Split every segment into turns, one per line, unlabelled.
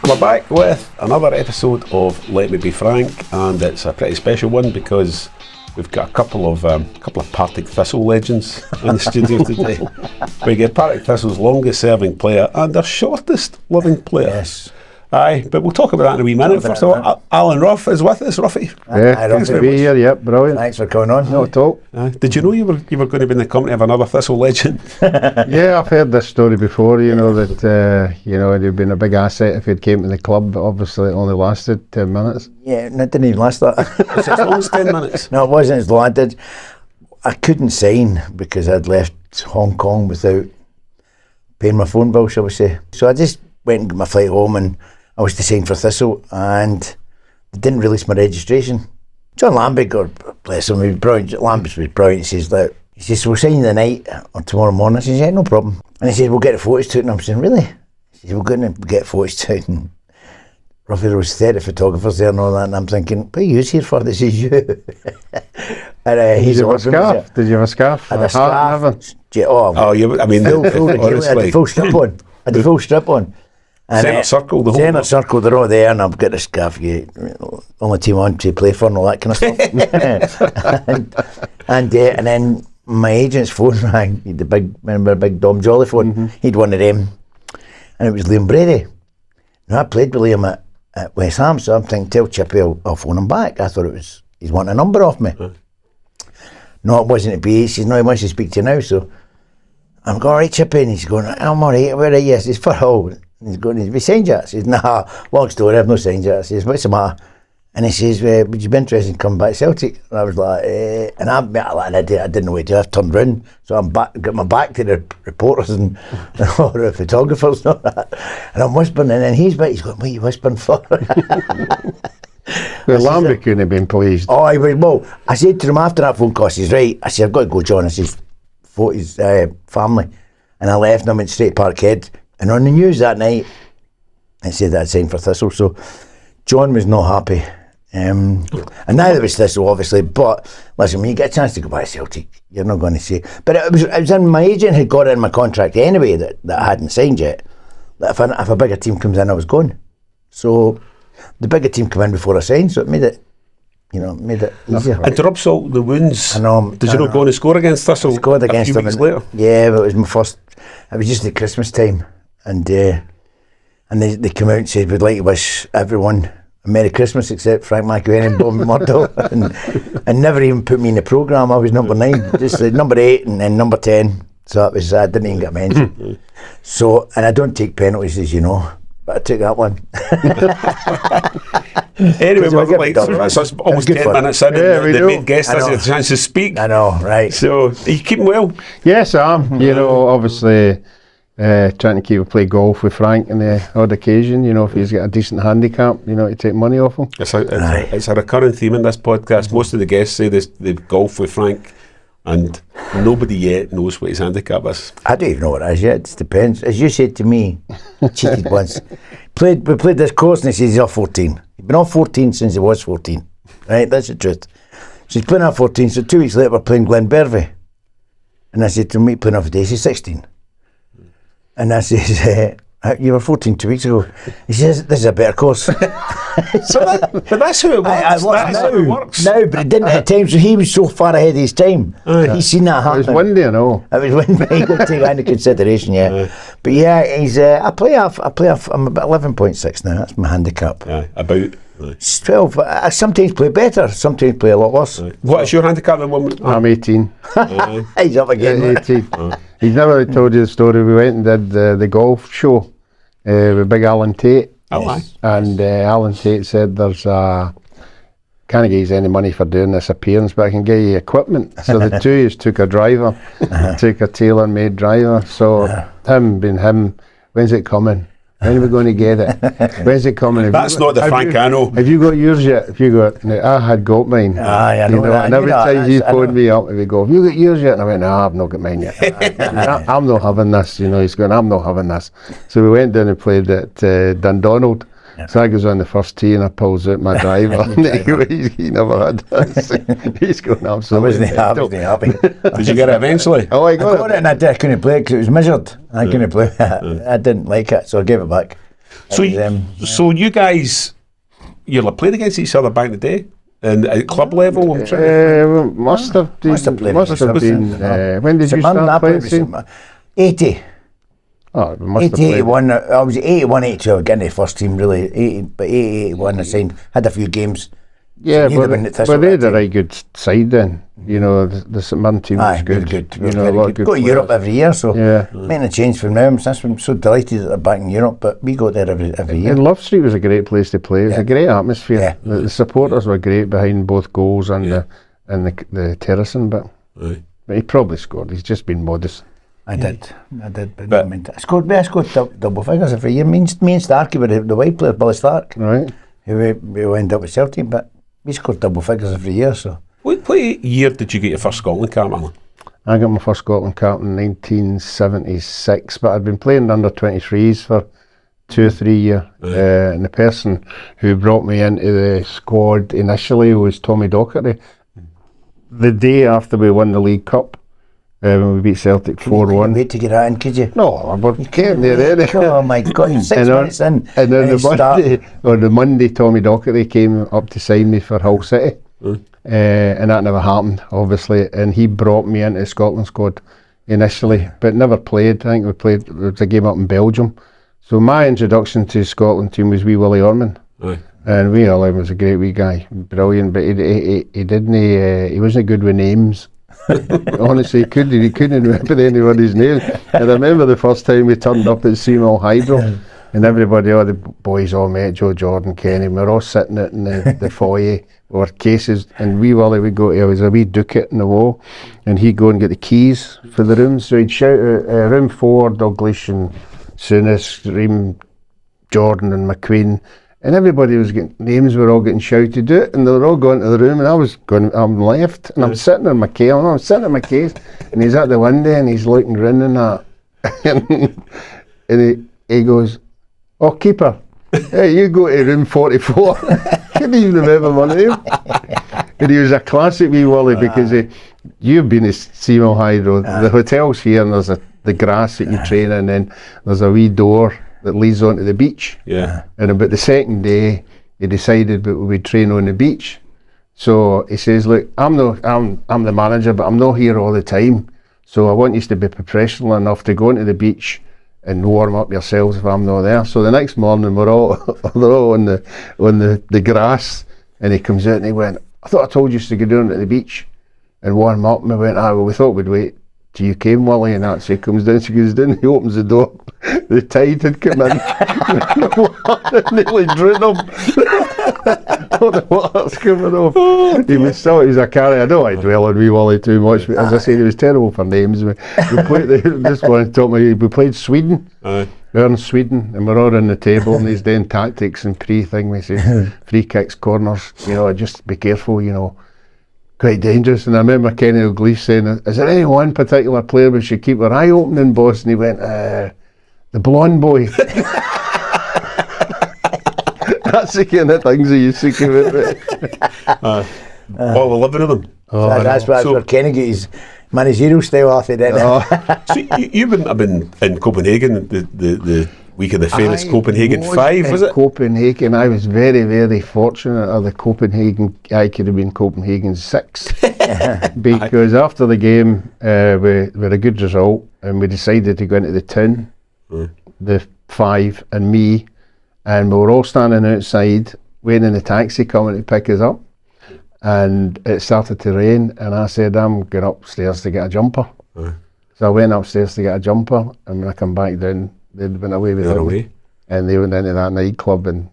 We're back with another episode of Let Me Be Frank, and it's a pretty special one because we've got a couple of Partick Thistle legends in the studio today. We get Partick Thistle's longest serving player and their shortest living player.
Yes.
Aye, but we'll talk about that in a wee minute. First of all, Alan Ruff is with us. Ruffy.
Yeah, thanks to be here. Yep, brilliant.
Thanks for coming on.
No talk.
Did you know you were going to be in the company of another Thistle legend?
Yeah, I've heard this story before. You know that it'd been a big asset if he'd came to the club, but obviously it only lasted 10 minutes.
Yeah, and it didn't even last that.
Was it as long as 10 minutes?
No, it wasn't as long. I couldn't sign because I'd left Hong Kong without paying my phone bill, shall we say. So I just went and got my flight home, and I was to sign for Thistle, and they didn't release my registration. John Lambert, God bless him, he was brilliant. Lambert was brilliant. He says, we'll sign you the night or tomorrow morning. I says, yeah, no problem. And he said, we'll get the photos taken. I'm saying, really? He said, we're going to get photos taken. Roughly there was 30 photographers there and all that, and I'm thinking, what are you here for? This is you. And
Did you have a scarf? Did you have a scarf?
I had a scarf. Full strip on. I had the full strip on.
Centre circle, the whole
centre circle, they're all there, and I've got the scarf. Only team on to play for and all that kind of stuff. and then my agent's phone rang. The big Dom Jolly phone. Mm-hmm. He'd one of them, and it was Liam Brady. Now I played with Liam at West Ham, so I'm thinking, tell Chippy I'll phone him back. I thought he's wanting a number off me. No, it wasn't to be. He says, no, he wants to speak to you now. So I'm going, all right, Chippy, and he's going, I'm all right. Where are you? I says, for all. He's going, have you signed yet? I says, nah, long story, I've no signed yet. I says, what's the matter? And he says, would you be interested in coming back to Celtic? And I was like, and I didn't know what to do. I've turned round, so I'm back, got my back to the reporters and all the photographers and all that. And I'm whispering, and then he's going, what are you whispering for?
Well, Lambert couldn't have been pleased.
Oh, I said to him after that phone call, I says, right, I said, I've got to go, John. I says, for his family. And I left and I went straight to Parkhead. And on the news that night, it said that I'd signed for Thistle. So John was not happy. And neither was Thistle, obviously. But listen, when you get a chance to go back to Celtic, you're not going to say. But it was in my agent had got it in my contract anyway that I hadn't signed yet. That if a bigger team comes in, I was gone. So the bigger team came in before I signed, so it made it easier.
And to rub salt in the wounds, did you not go on and score against Thistle?
I scored against them
later?
Yeah, but it was my first. It was just at Christmas time. And they came out and said, we'd like to wish everyone a Merry Christmas except Frank McEwen and Bob Murdo, and never even put me in the programme. I was number 9, just number 8 and then number 10. So it was, I didn't even get mentioned. So, and I don't take penalties, as you know, but I took that one.
Anyway, so it's almost 10 minutes in, and the main guest has a chance to speak.
I know, right.
So, are you keeping well?
Yes, I am. You know, obviously, trying to play golf with Frank on the odd occasion. You know, if he's got a decent handicap, to take money off him.
It's a recurring theme in this podcast. Most of the guests say they golf with Frank, and nobody yet knows what his handicap is.
I don't even know what it is yet. It depends. As you said to me, cheated once. We played this course, and he says he's off 14. He's been off 14 since he was 14. Right, that's the truth. So he's playing off 14. So 2 weeks later, we're playing Glenbervie, and I said to him, "What are you playing off today?" He says 16. And I says, you were 14 2 weeks ago. He says, this is a better course.
But that's how it works. That's how it works.
No, but it didn't at times. So he was so far ahead of his time. He's seen that happen.
It was windy and all.
It was windy. He got to take that into consideration, yeah. But yeah, he's. I play off. I'm about 11.6 now. That's my handicap.
About.
It's 12. I sometimes play better. Sometimes play a lot worse.
What's your handicap at the moment?
I'm 18.
He's up again.
18. He's never told you the story. We went and did the golf show with big Alan Tate. And Alan Tate said there's can't give you any money for doing this appearance, but I can give you equipment. So the two of us took a driver, took a tailor-made driver. So him being him, when's it coming? When are we going to get it? When's it coming?
That's not the Frank I know.
Have you got yours yet? I had got mine.
I know that.
And every time he phoned me up, he would go, have you got yours yet? And I went, no, I've not got mine yet. I'm not having this. He's going, I'm not having this. So we went down and played at Dundonald. Yeah. So I goes on the first tee and I pulls out my driver. He never had this. He's going absolutely.
I wasn't happy.
Did you get it eventually?
Oh, I got it and I couldn't play it because it was measured. I couldn't play it. I didn't like it, so I gave it back.
So, so you guys, you'll have played against each other back in the day, and at club level. I'm trying
must have been. When did you
St.
start playing?
80.
Oh, we must
80,
have played.
81. I was 81, 82. I was getting the first team really. 80, but 80, 81. I signed. Had a few games.
Yeah,
So
but they had a very good side then. You know, the St. Mirren team was good.
You know, a lot of good. Go to Europe every year, so making a change from now. Since I'm so delighted that they're back in Europe, but we go there every year.
And Love Street was a great place to play. It was a great atmosphere. Yeah. The supporters were great behind both goals and the terracing bit. Right. But he probably scored. He's just been modest.
I did, but I scored double figures every year. Me and Starkey were the white player, Billy Stark.
Right.
We went up with Celtic, but we scored double figures every year. So.
What year did you get your first Scotland cap, Alan?
I got my first Scotland cap in 1976, but I'd been playing under 23s for 2 or 3 years. And the person who brought me into the squad initially was Tommy Docherty. The day after we won the League Cup, when we beat Celtic 4-1.
Wait to get that in, could you?
No, I wasn't getting there.
Oh my God, 6 minutes in.
And then on the Monday, Tommy Docherty came up to sign me for Hull City. And that never happened, obviously. And he brought me into the Scotland squad initially, but never played. I think it was a game up in Belgium. So my introduction to the Scotland team was wee Willie Orman. And wee Willie was a great wee guy, brilliant, but he wasn't good with names. Honestly, he couldn't remember anybody's name. And I remember the first time we turned up at Seymour Hydro, and everybody, all the boys all met, Joe Jordan, Kenny, we were all sitting in the foyer with cases, and wee Willie would go, there was a wee ducat in the wall, and he'd go and get the keys for the rooms, so he'd shout room 4, Douglas and Souness, room Jordan and McQueen, and everybody was getting, names were all getting shouted out, and they were all going to the room, and I was going, I'm left, and I'm sitting in my case, and he's at the window, and he's looking round and that, and he goes, oh, keeper, hey, you go to room 44. Couldn't even remember my name. And he was a classic wee Wally, because you've been to Seymour Hydro, the hotel's here, and there's the grass that you train in, and then there's a wee door that leads onto the beach. Yeah. And about the second day, he decided that we'd train on the beach. So he says, look, I'm the manager, but I'm not here all the time. So I want you to be professional enough to go into the beach and warm up yourselves if I'm not there. So the next morning they're all on the grass, and he comes out and he went, I thought I told you to go down to the beach and warm up. And I went, well, we thought we'd wait till you came, Willie, and that. So he comes down, she goes down, he opens the door, the tide had come in, and nearly drowned him. All the water's coming off. He was a carry. I don't want to dwell on wee Willie too much, but as I said, he was terrible for names. We played this one told me we played Sweden. We're in Sweden, and we're all on the table, and he's doing tactics and pre-thing. We say free kicks, corners. Just be careful. Quite dangerous. And I remember Kenny O'Glees saying, is there any one particular player we should keep our eye open in, boss? And he went, the blonde boy. That's the kind of things he used to come out with.
All 11 of them.
That's where Kenny got his managerial style off it.
So you wouldn't have been in Copenhagen the week of the famous Copenhagen 5, was it?
Copenhagen, I was very, very fortunate. I could have been Copenhagen 6 because after the game, we had a good result, and we decided to go into the town, the 5 and me, and we were all standing outside waiting in the taxi coming to pick us up, and it started to rain, and I said, I'm going upstairs to get a jumper. So I went upstairs to get a jumper, and when I come back down, they'd went away with it, and they went into that nightclub, and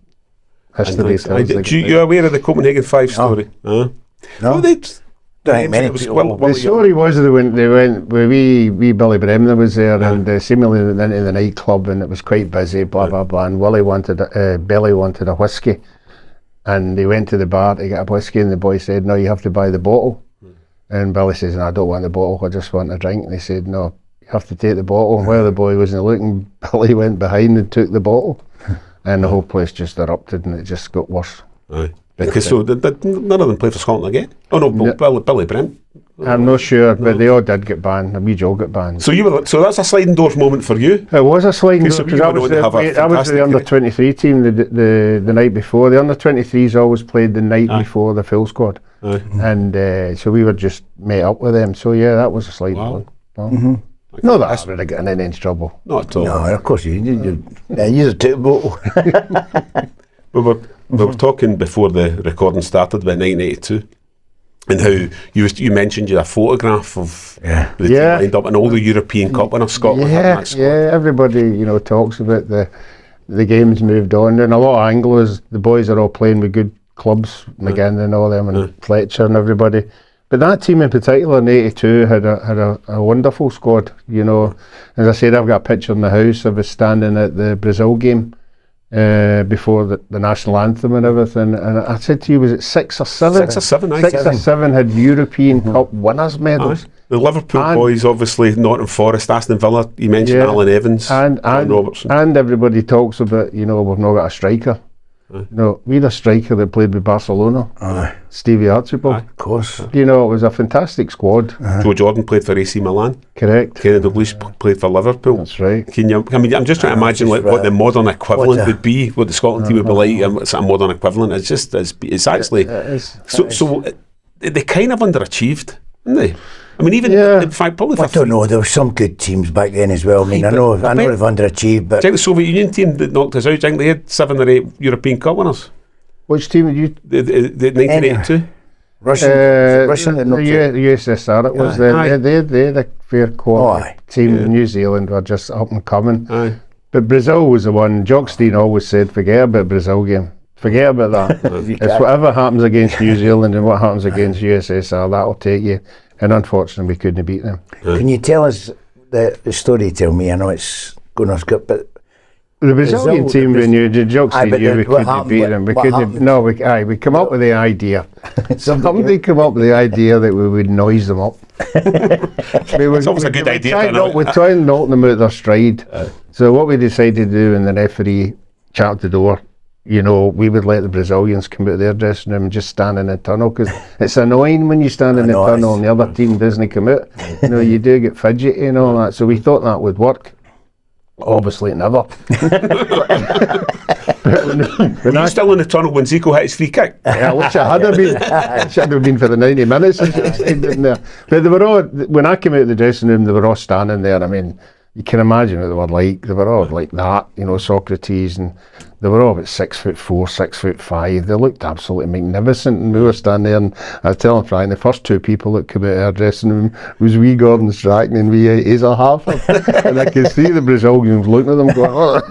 history tells.
You aware of the Copenhagen 5 story? No.
The story was they went with wee Billy Bremner was there, and seemingly went into the nightclub, and it was quite busy, blah blah blah, and Billy wanted a whiskey, and he went to the bar to get a whiskey, and the boy said, no, you have to buy the bottle. And Billy says, no, I don't want the bottle, I just want a drink. And he said, no, you have to take the bottle. And while the boy wasn't looking, Billy went behind and took the bottle, and the whole place just erupted, and it just got worse.
Because none of them played for Scotland again. Oh no, Billy Brent.
I'm not sure, but they all did get banned. A wee Joe got banned.
So that's a sliding doors moment for you.
It was a sliding door
So
because
you
I
went
was
on to have a
I was
fantastic
the under 23 team the night before. The under 23s always played the night before the full squad, and so we were just met up with them. So yeah, that was a sliding door. No, that I would have gotten in any trouble.
Not at all.
No, of course you took boat.
We were talking before the recording started about 1982, and how you mentioned you had a photograph of the team lined up and all the European Cup winners Scotland had in that squad.
Yeah, everybody talks about the games moved on, and a lot of Anglos, the boys are all playing with good clubs, McGinn and all them, and Fletcher and everybody. But that team in particular in '82 had a wonderful squad. As I said, I've got a picture in the house. I was standing at the Brazil game before the national anthem and everything, and I said to you, was it 6 or 7?
6 or 7,
Six or seven had European Cup winners medals.
The Liverpool boys, obviously, Nottingham Forest, Aston Villa. You mentioned Alan Evans, and Robertson,
and everybody talks about we've not got a striker. No, we had a striker that played with Barcelona, Stevie Archibald.
Of
course.
It was a fantastic squad.
Joe Jordan played for AC Milan.
Correct.
Kenny Dalglish played for Liverpool.
That's right.
I'm just trying to imagine what the modern equivalent would be, what the Scotland team would be like, and what's a modern equivalent. It's actually so they kind of underachieved, didn't they? I mean, even in fact, probably.
I don't know. There were some good teams back then as well. I mean, I know they've underachieved, but
do you think the Soviet Union team that knocked us out? Do you think they had 7 or 8 European Cup winners?
Which team did you?
The 1982.
Russian that knocked
the USSR. It was they had a fair quality team. New Zealand were just up and coming. But Brazil was the one. Jockstein always said, "Forget about Brazil game. Forget about that. It's whatever happens against New Zealand and what happens against USSR. That'll take you." And unfortunately, we couldn't beat them.
Can you tell us the story? Tell me. I know it's going off script, but
the Brazilian team, when you did jokes, we couldn't beat them. We couldn't. No, we come up with the idea. Somebody come up with the idea that we would noise them up.
It's always a good idea.
We try and knock them out their stride. So what we decided to do, when the referee chapped the door, we would let the Brazilians come out of their dressing room and just stand in the tunnel, because it's annoying when you stand in the tunnel and the other team doesn't come out. You do get fidgety and all that. So we thought that would work. Obviously it never.
Were you still in the tunnel when Zico hit his free kick?
Yeah, I wish I had have been. It should have been for the 90 minutes. But they were all, when I came out of the dressing room, they were all standing there. I mean, you can imagine what they were like. They were all like that, Socrates, and they were all about 6'4", 6'5". They looked absolutely magnificent, and we were standing there, and I was telling Frank, the first 2 people that came out of our dressing room was wee Gordon Strachan and wee Asa Harford. And I could see the Brazilians looking at them going,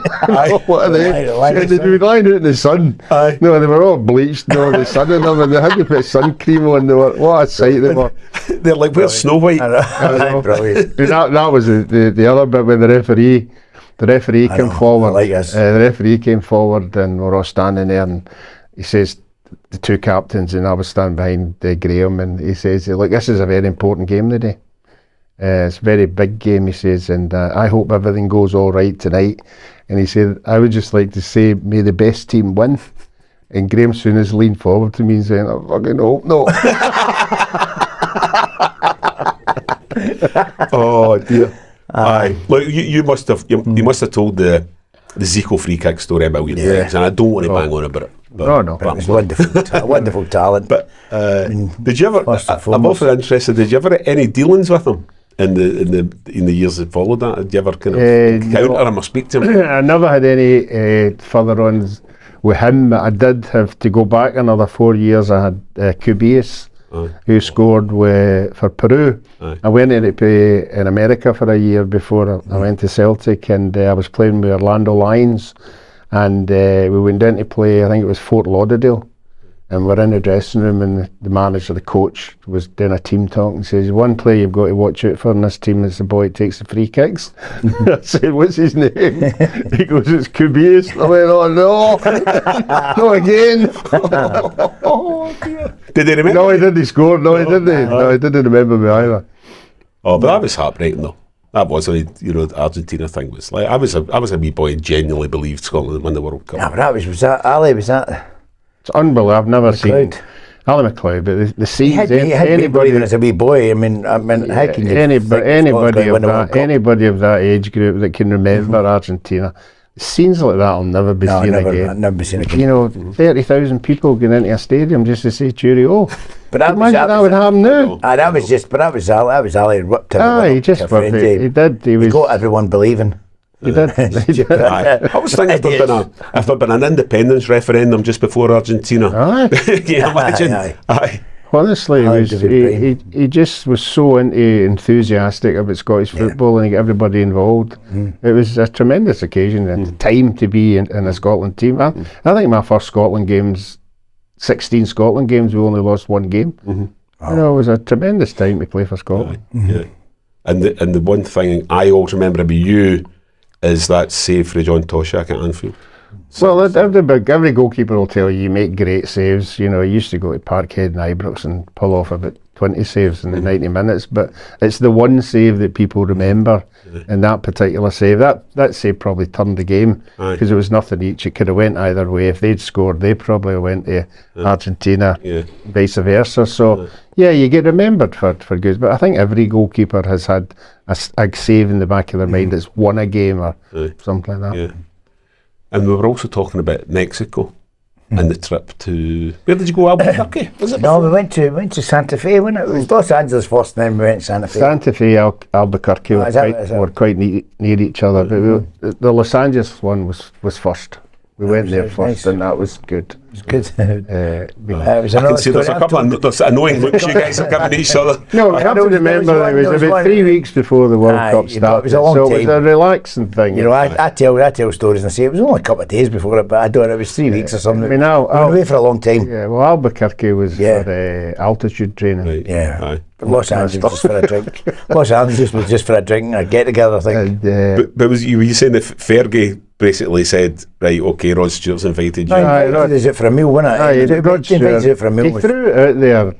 what are they? They'd be lying out in the sun. No, they were all bleached, the sun in them, and they had to put sun cream on. What a sight they were.
They're like, where's Snow White?
Brilliant.
That was the other bit when the referee came forward. The referee came forward, and we're all standing there, and he says, the 2 captains, and I was standing behind Graham, and he says, look, this is a very important game today. It's a very big game, he says, and I hope everything goes all right tonight. And he said, I would just like to say, may the best team win. And Graham Souness leaned forward to me and saying, I fucking hope not.
Oh dear. Look, you must have told the Zico free kick story a million times, and I don't want to bang on about it.
No.
But it was wonderful talent.
But did you ever? I'm also interested. Did you ever have any dealings with him in the years that followed that? Did you ever kind of encounter him or speak to him?
I never had any further ons with him. But I did have to go back another 4 years. I had Cubillas, who scored for Peru. I went to play in America for a year before I went to Celtic, and I was playing with Orlando Lions, and we went down to play, I think it was Fort Lauderdale, and we're in the dressing room, and the manager, the coach, was doing a team talk and says, one player you've got to watch out for in this team is the boy that takes the free kicks. I said, what's his name? He goes, it's Cubillas. I went, oh no, no again.
Oh dear. Did he remember?
No, he didn't score. No, he didn't. No, he didn't remember me either.
Oh, but that was heartbreaking though. That was the Argentina thing was like, I was a wee boy and genuinely believed Scotland would win the World Cup.
Yeah, but was that Ali? Was that?
It's unbelievable. I've never seen. Alan McLeod, but the
He
scenes.
had me believing as a wee boy. I mean, how can you
anybody of that age group that can remember Argentina, scenes like that will never be seen again.
Never be seen again.
You know, 30,000 people going into a stadium just to say cheerio.
But that
would happen now.
That was Ali ripped
he just whipped it. He did. He
got everyone believing.
He did.
I was thinking if there'd been an independence referendum just before Argentina. Can you imagine? Aye.
Honestly, he just was so enthusiastic about Scottish football and he got everybody involved. It was a tremendous occasion and time to be in a Scotland team. I think my first Scotland games, 16 Scotland games, we only lost one game. You know, it was a tremendous time to play for Scotland.
Yeah. And the one thing I always remember about you is that save for John Toshak at Anfield.
Well, every goalkeeper will tell you make great saves. You know, he used to go to Parkhead and Ibrox and pull off about 20 saves in the 90 minutes, but it's the one save that people remember, and that particular save, that save probably turned the game, because it was nothing each. It could have went either way. If they'd scored, they probably went to Argentina, vice versa. So, you get remembered for good, but I think every goalkeeper has had a save in the back of their mind that's won a game or something like that.
Yeah. And we were also talking about Mexico and the trip to... Where did you go, Albuquerque? Was it
no, we went to Santa Fe, wasn't it? It was Los Angeles first, and then we went to Santa Fe.
Santa Fe, Albuquerque were quite near each other, but the Los Angeles one was first. We went there first, and that was good.
It was good.
I can see there's a couple of annoying looks you guys are giving each other.
No, I have to remember it was about 3 weeks before the World Cup started, it was a long time. It was a relaxing thing.
You know, I tell stories and I say it was only a couple of days before it, but I don't know, it was 3 weeks or something. I mean, we were away for a long time.
Yeah, well, Albuquerque was for altitude training.
Right.
Yeah. Los Angeles was just for a drink. Los Angeles was just for a drink and a get together, I think.
But were you saying that Fergie basically said, right, okay, Rod Stewart's invited you?
Rod is it for a meal, wasn't it?
Rod
invited it for a meal.
He threw it out there.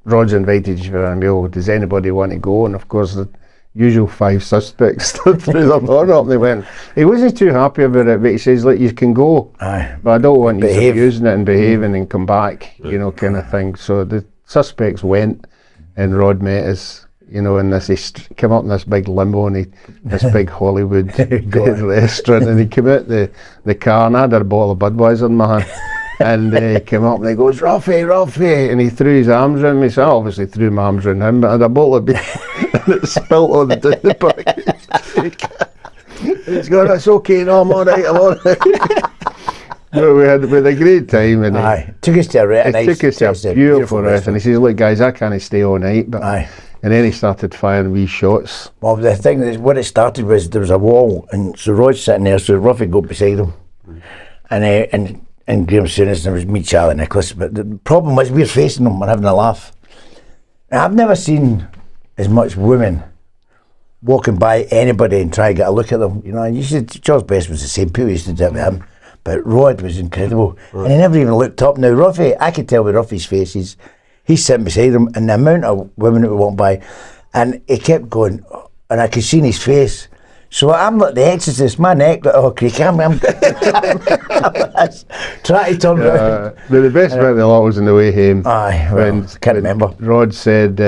Rod's invited you for a meal. Does anybody want to go? And of course, the usual 5 suspects threw their door up. They went. He wasn't too happy about it, but he says, "Look, you can go, but I don't want you using it and behaving and come back, you know, kind of thing." So the suspects went, and Rod met us, you know, and he came up in this big limo and this big Hollywood restaurant, and he came out the car, and I had a bottle of Budweiser in my hand, and he came up and he goes, Ruffy, and he threw his arms around me. So I obviously threw my arms around him, but I had a bottle of beer and it spilt on the back. And he's going, "It's okay, no, I'm all right. No, we had a great time, and
took us to
a beautiful restaurant. And he says, "Look, guys, I can't stay all night." But and then he started firing wee shots.
Well, the thing is, what it started was there was a wall, and so Rod's sitting there, so Ruffy got beside him, and Graham Souness, and there was me, Charlie Nicholas. But the problem was we're facing them and having a laugh. Now, I've never seen as much women walking by anybody and try to get a look at them. You know, and George Best was the same. People used to do it with him. But Rod was incredible, and he never even looked up. Now Ruffy, I could tell with Ruffy's face, he's sitting beside him, and the amount of women that were walking by, and he kept going, and I could see in his face. So I'm like the Exorcist, my neck, like, oh creaky, I'm trying to turn around.
But the best bit of the lot was on the way home.
When can't remember.
Rod said,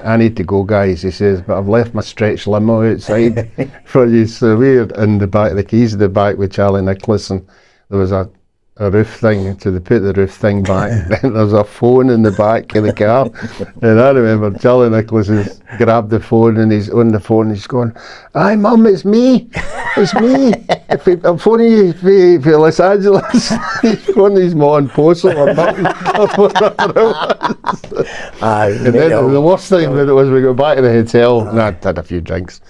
"I need to go, guys." He says, "But I've left my stretch limo outside for you." So we're in the back, the keys in the back with Charlie Nicholas, and there was a roof thing, so they put the roof thing back. Then there's a phone in the back of the car, and I remember Charlie Nicholas has grabbed the phone and he's on the phone and he's going, "Hi Mum, it's me, I'm phoning you for Los Angeles." He's phoning his mom Postal or nothing. And then the worst thing about it was we got back to the hotel and I had a few drinks,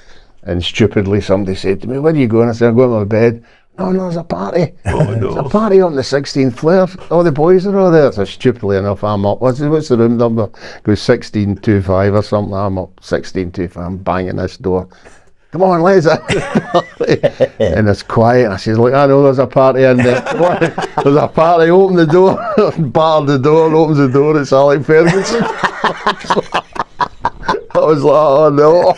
and stupidly somebody said to me, "Where are you going?" I said, "I'm going to my bed." "No, there's a party. There's a party on the 16th floor. All the boys are all there." So stupidly enough, I'm up. What's the room number? Goes 1625 or something. I'm up 1625. I'm banging this door. "Come on, let's have a party." And it's quiet. And I says, "Look, I know there's a party in there. There's a party. Open the door." Battered the door. Opens the door. It's Alec Ferguson. That was like, oh no.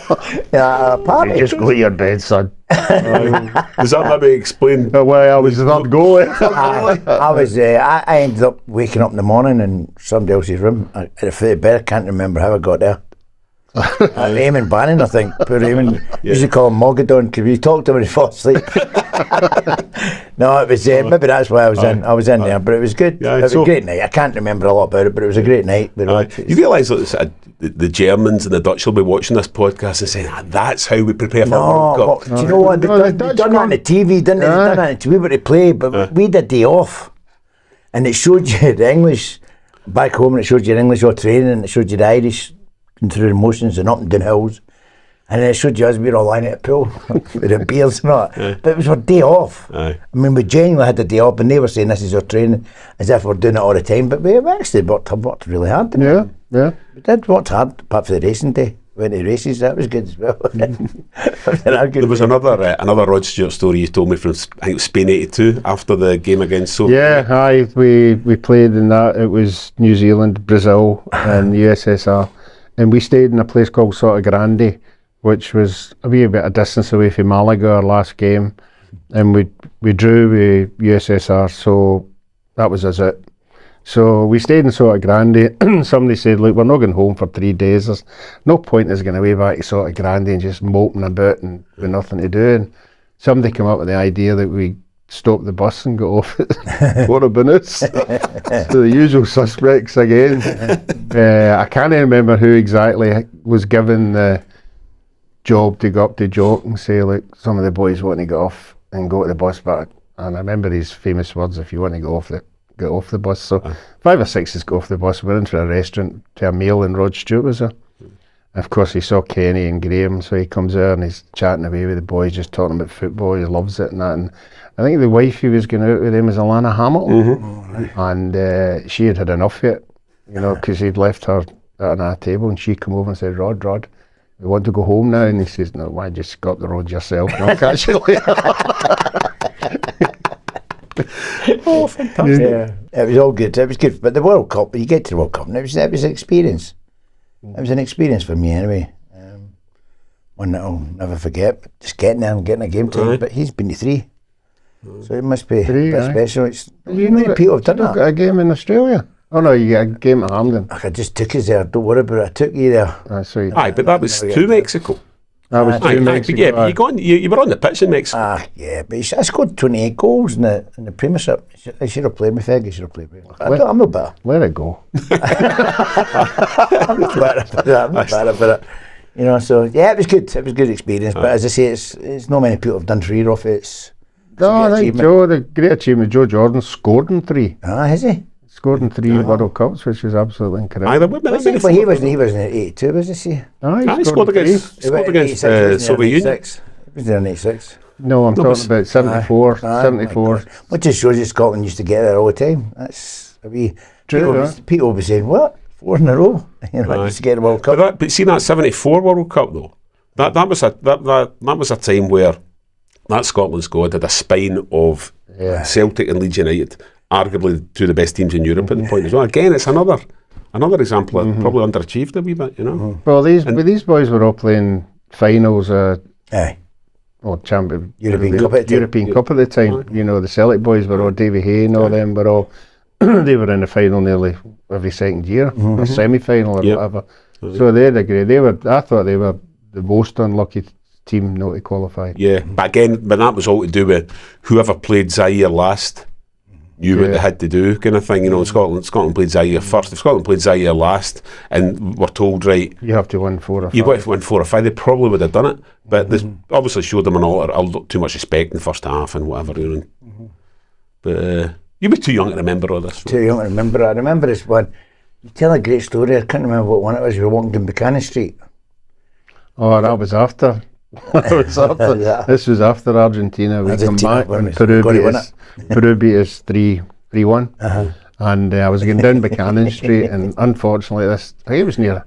Yeah, party.
Just go to your bed, son.
Does that maybe explain?
Why I was not going.
I ended up waking up in the morning in somebody else's room at the foot of bed. I can't remember how I got there. Eamon Bannon, I think. Poor Eamon. Used to call him Mogadon because we talked to him when he fell asleep. No, it was maybe that's why I was in. I was in there, but it was good.
Yeah,
it was a great night. I can't remember a lot about it, but it was a great night.
You realise that the Germans and the Dutch will be watching this podcast and saying, that's how we prepare for World Cup.
Do you know what? They've done that on the TV, didn't they? They've done that on TV, but they play. But we had a day off, and it showed you the English back home, and it showed you the English all training, and it showed you the Irish going through the motions and up and down hills. And then it showed you us being all lying at a pool with the beers and all that. But it was our day off. I mean, we genuinely had the day off, and they were saying this is our training, as if we're doing it all the time. But we actually worked really hard. Didn't we? We did work hard, apart from the racing day. Went to races, that was good as well.
There was another Rod Stewart story you told me from, I think it was Spain '82, after the game against Soviet.
Yeah, we played in that. It was New Zealand, Brazil, and the USSR. And we stayed in a place called Sota Grande, which was a wee bit of distance away from Malaga, our last game. And we drew with USSR, so that was us it. So we stayed in Sota Grande. Somebody said, look, we're not going home for 3 days. There's no point in us going away back to Sota Grande and just moping about and with nothing to do. And somebody came up with the idea that we stop the bus and go off at Borabunus. So the usual suspects again. I can't remember who exactly was given the job to go up to Jock and say, look, some of the boys want to get off and go to the bus back. And I remember his famous words, if you want to go off get off the bus. So 5 or 6 us go off the bus. We're into a restaurant to a meal, and Rod Stewart was there. Of course, he saw Kenny and Graham, so he comes there and he's chatting away with the boys, just talking about football. He loves it and that. And I think the wife he was going out with him was Alana Hamilton, and she had enough of it, because he'd left her at a table, and she come over and said, Rod, we want to go home now. And he says, no, why just go up the road yourself? And I'll catch you later.
Oh, fantastic. Yeah. It was all good. It was good. But the World Cup, you get to the World Cup, and it was an experience. It was an experience for me anyway. One that I'll never forget. But just getting there and getting a game time. But he's been to 3. So it must be a bit special. Many people have done that.
Got a game in Australia? Oh no, you got a game at Hampden.
I just took us there. Don't worry about it. I took you there.
But that was to Mexico.
That was to Mexico.
But you were on the pitch in Mexico.
But I scored 28 goals in the Premiership. I should have played with Fergie. Should have played with him. I'm no better.
Let it go.
I'm not better about it. So yeah, it was good. It was a good experience. But as I say, it's not many people have done 3 off it.
I think the great achievement, Joe Jordan scored in 3.
Has he?
Scored in 3 World Cups, which was absolutely incredible.
He wasn't in 82, was he?
He scored against Soviet Union.
He was there in 86.
No, I'm talking about 74. 74.
Which just shows you Scotland used to get there all the time. That's true. People will be saying, what? 4 in a row? Just to get the World Cup.
But see that 74 World Cup though, that was a time where that Scotland squad had a spine of Celtic and Leeds United, arguably 2 of the best teams in Europe at the point as well. Again, it's another example of probably underachieved a wee bit,
Well, these boys were all playing finals, champion
European
Cup at the time. The Celtic boys were all Davy Hay and all them were all they were in the final nearly every second year, or semi-final or whatever. So they had a great. I thought they were the most unlucky team not to qualify.
Yeah, but again, that was all to do with whoever played Zaire last knew what they had to do, kind of thing. Scotland played Zaire first. If Scotland played Zaire last, and we're told, right,
you have to win 4 or 5.
You have to win 4 or 5. They probably would have done it, but this obviously showed them too much respect in the first half and whatever. But you were too young to remember all this.
Too young to remember. I remember this one. You tell a great story. I can't remember what one it was. You were walking down Buchanan Street.
Oh, that was after. This was after Argentina. We come back and Peru beat us 3-1. And I was going down Buchanan Street, and unfortunately I think it was near a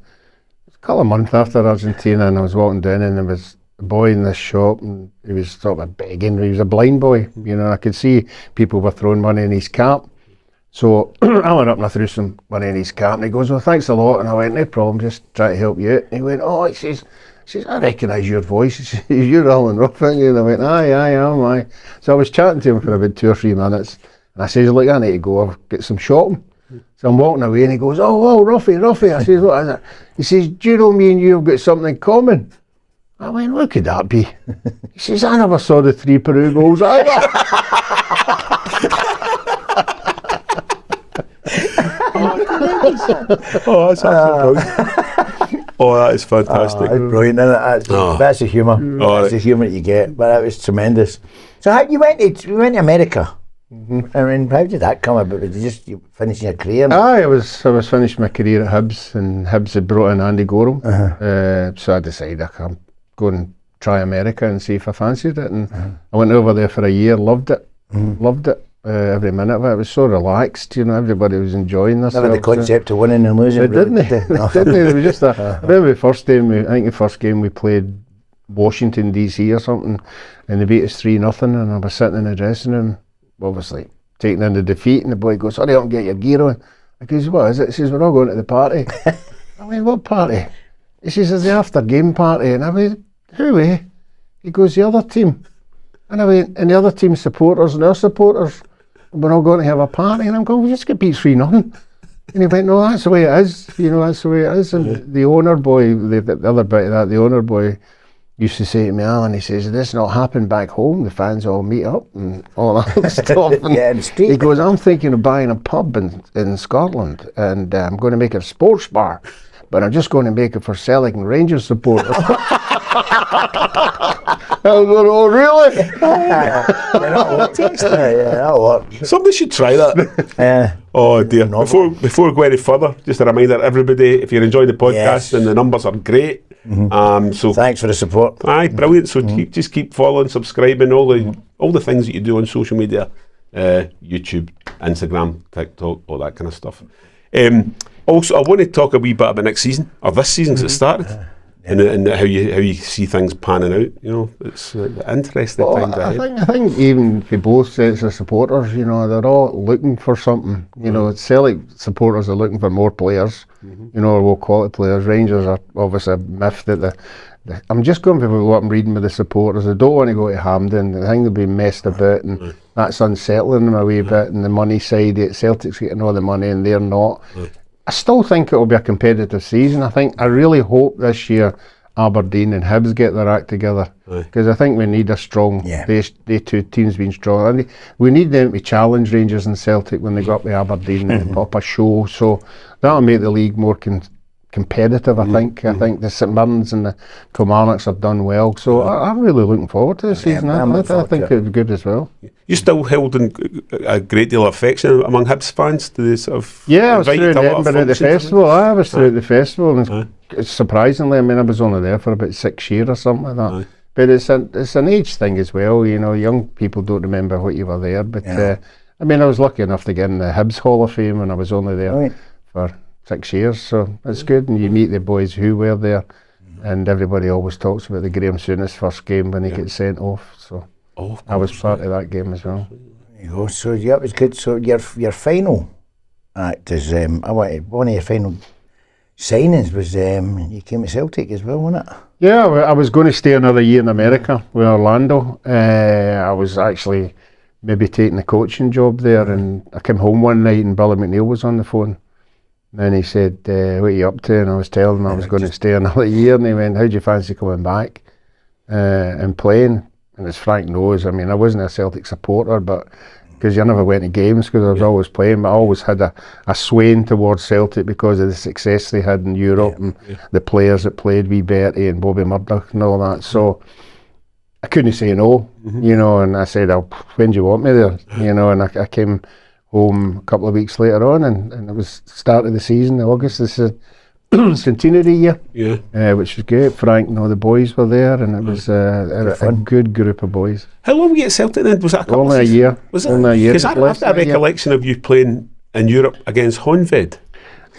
couple of months after Argentina, and I was walking down and there was a boy in this shop, and he was sort of begging. He was a blind boy, I could see people were throwing money in his cap, So I went up and I threw some money in his cap, and he goes, well, thanks a lot. And I went, no problem, just try to help you out. And he went, oh, he says, I recognise your voice. He says, you're Alan Ruff, aren't you? And I went, aye, I am, aye. So I was chatting to him for about 2 or 3 minutes, and I says, look, I need to go, I've got some shopping. So I'm walking away, and he goes, oh, Ruffy. I says, what is it? He says, do you know me and you have got something in common? I went, what could that be? He says, I never saw the 3 Peru goals either.
Oh, that's absolutely brilliant. Oh, that is fantastic.
That's brilliant, isn't it? That's the humour. That's the humour that you get. But that was tremendous. So how you went to America? I mean, how did that come about? Did you finishing your career?
I was finishing my career at Hibs, and Hibs had brought in Andy Gorham. So I decided I can go and try America and see if I fancied it. And I went over there for a year, loved it. Every minute of it. It was so relaxed, everybody was enjoying themselves.
Never the concept of winning and losing.
It didn't. It was just I remember the first game we played Washington DC or something, and they beat us 3-0, and I was sitting in the dressing room, obviously taking in the defeat, and the boy goes, hurry up and get your gear on. I goes, what is it? He says, we're all going to the party. I went, what party? He says, it's the after game party. And I went, who, eh? He goes, the other team. And I went, and the other team's supporters and our supporters, we're all going to have a party. And I'm going, we just get beat 3-0. And he went, no, that's the way it is. That's the way it is. And the owner boy, the other bit of that, the owner boy used to say to me, Alan, he says, this not happened back home. The fans all meet up and all that stuff. And
in the street.
He goes, I'm thinking of buying a pub in Scotland, and I'm going to make a sports bar, but I'm just going to make it for Celtic and Rangers supporters. I was going, oh, really?
That'll work.
Somebody should try that. Oh dear. Before we go any further, just a reminder, everybody, if you're enjoying the podcast, and the numbers are great. So
thanks for the support.
Aye, brilliant. So just keep following, subscribing, all the things that you do on social media, YouTube, Instagram, TikTok, all that kind of stuff. Also, I want to talk a wee bit about next season, or this season as it started. And how you see things panning out, it's interesting times ahead.
I think even for both sets of supporters, they're all looking for something. Celtic supporters are looking for more players, low quality players. Rangers are obviously a myth that I'm just going for what I'm reading with the supporters. They don't want to go to Hampden. I think they'll be messed about, and that's unsettling them a wee bit. And the money side, Celtic's getting all the money and they're not. I still think it will be a competitive season. I really hope this year Aberdeen and Hibs get their act together, because I think we need a strong, they two teams being strong. And we need them to challenge Rangers and Celtic when they go up to Aberdeen and put up a show. So that'll make the league more competitive, I think. I think the St Mirrens and the Kilmarnocks have done well. So I'm really looking forward to the season. I think it'll be good as well.
You still held in a great deal of affection among Hibs fans? Do they sort of
I was through in Edinburgh at the festival. I was through at the festival, and surprisingly, I was only there for about 6 years or something like that. But it's an age thing as well. Young people don't remember what you were there. But I was lucky enough to get in the Hibs Hall of Fame, and I was only there for 6 years, so it's good. And you meet the boys who were there, and everybody always talks about the Graham Souness first game when he gets sent off. So I was part of that game as well.
There you go. So it was good. So your final act is one of your final signings was you came to Celtic as well, wasn't it?
Yeah, I was going to stay another year in America with Orlando. I was actually maybe taking a coaching job there, and I came home one night and Billy McNeil was on the phone. And he said, what are you up to? And I was telling him I was going to stay another year. And he went, how do you fancy coming back and playing? And as Frank knows, I wasn't a Celtic supporter, but because I never went to games because I was always playing, but I always had a swaying towards Celtic because of the success they had in Europe and the players that played, wee Bertie and Bobby Murdoch and all that. So I couldn't say no, and I said, when do you want me there? And I came home a couple of weeks later on, and it was start of the season, August. This is centenary year, which was great. Frank and all the boys were there, and it was a good group of boys.
How long were you at Celtic then? Was that a couple
only
of
a year?
Was it?
Only a year.
Because I have a recollection of you playing in Europe against Honved.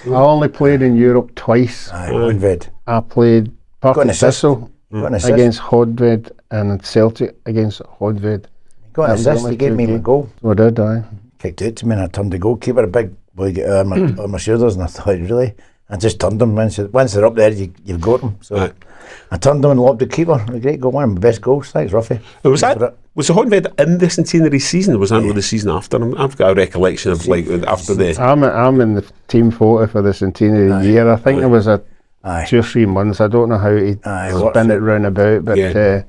I only played in Europe twice.
Honved.
I played Partick Thistle against Honved and Celtic against Honved.
Got an assist. You gave me a goal.
I did, aye.
kicked out to me, and I turned the goalkeeper, a big boy, got on my shoulders, and I thought, really? I just turned him. Once they're up there, you've got them. So I turned him and lobbed the keeper. A great goal, one of my best goals. Thanks, Ruffy.
Was the Hornved in the centenary season, or was that the season after? I've got a recollection of like after the.
I'm in the team photo for the centenary year. I think there was a 2 or 3 months. I don't know how he spun it round about, but there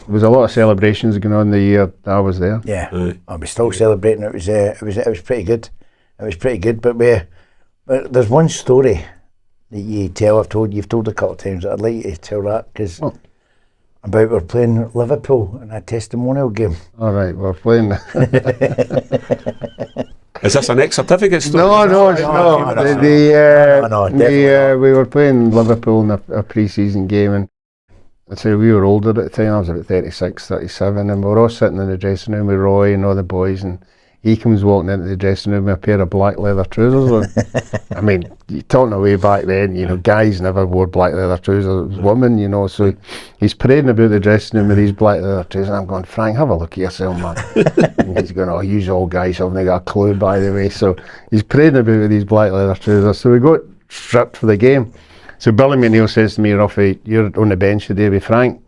was a lot of celebrations going on the year that I was there.
Yeah, I'll be still celebrating. It was pretty good. It was pretty good. But there's one story that you tell. You've told a couple of times. I'd like you to tell that because. About we're playing Liverpool in a testimonial game.
All right, we're playing.
Is this an ex-certificate story?
No. We were playing Liverpool in a pre-season game, and I'd say we were older at the time. I was about 36, 37, and we were all sitting in the dressing room with Roy and all the boys, and he comes walking into the dressing room with a pair of black leather trousers on. I mean, you're talking away back then, you know, guys never wore black leather trousers, it was women, you know, so he's parading about the dressing room with these black leather trousers, and I'm going, Frank, have a look at yourself, man. And he's going, oh, you old guys haven't got a clue, by the way. So he's parading about with these black leather trousers. So we got stripped for the game. So Billy McNeil says to me, Ruffy, you're on the bench today with Frank.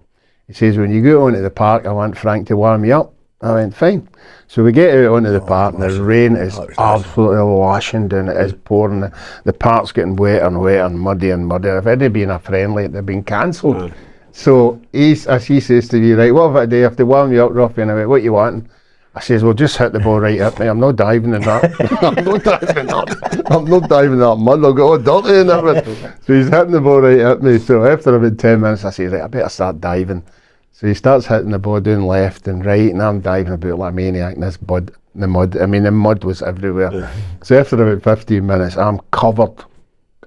He says, when you go onto the park, I want Frank to warm you up. I went, fine. So we get out onto the park, and the rain is absolutely lashing down. It is pouring. The park's getting wetter and wetter and muddy and muddy. If it had been a friendly, it'd have been cancelled. So as he says to me, right, what if I do? I have to warm you up, Ruffy? And I went, what you want? I says, well, just hit the ball right at me. I'm not diving in that. I'm not diving in that mud. I'll get all dirty in it. So he's hitting the ball right at me. So after about 10 minutes, I say, right, I better start diving. So he starts hitting the ball doing left and right, and I'm diving about like a maniac in the mud. I mean, the mud was everywhere. So after about 15 minutes, I'm covered,